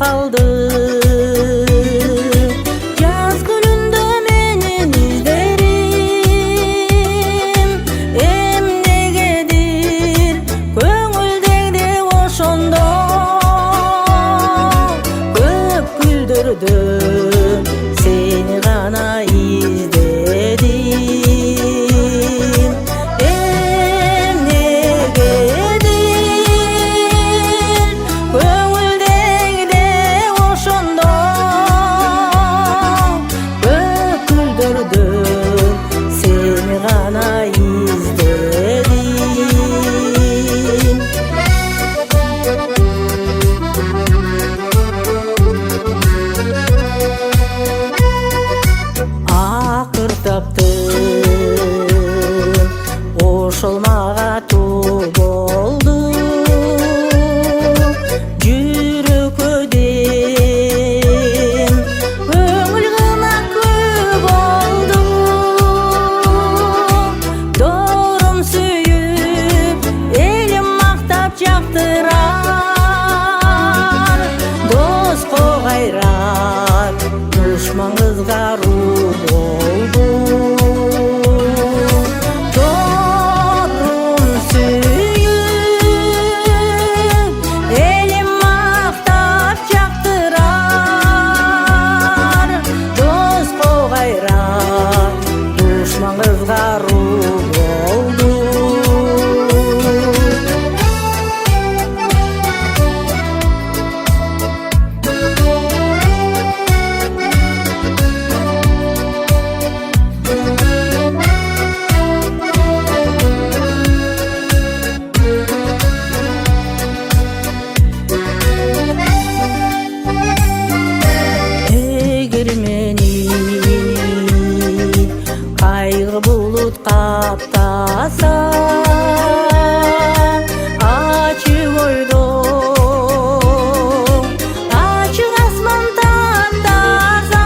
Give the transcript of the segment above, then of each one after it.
kaldı. Yaz gününde menin izlerim emnegedir köngüldegide oşondo köp güldürdüm seni gana izledim emnegedir köngüldegide oşondo köp güldürdüm seni gana izledim. Akır taptım oşolmağa tuğ boldu jürek ödem көңүл гына көп болду дорум сүйүп элим мактап жактырар доско кайрат душман кызгаруу болду дорум сүйүп элим мактап жактырар доско кайрат душман кызгаруу болду. Эгер мени кайгы булут каптаса ачык ойдо ачык асман таптаза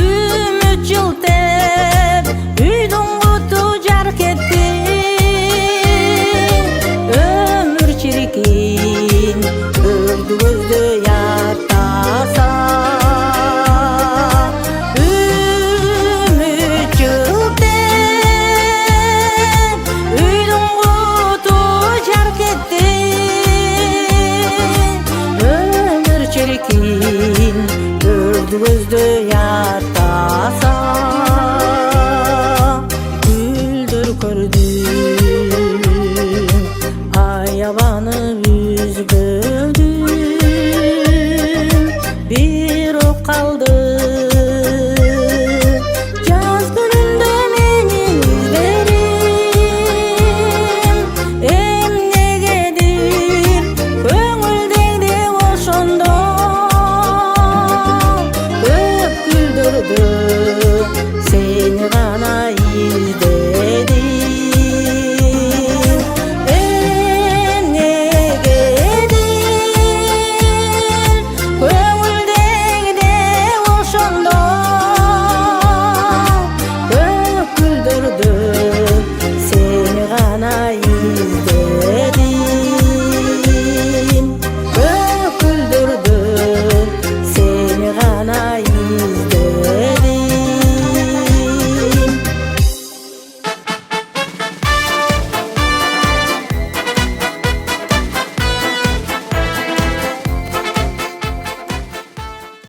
үмүт жылтеп үйдүн куту жарк кетти өмүр чиркин өрдү көздө ятаса үмүт жылтеп үйдүн куту жарк кетти өмүр чиркин өрдү көздө ятаса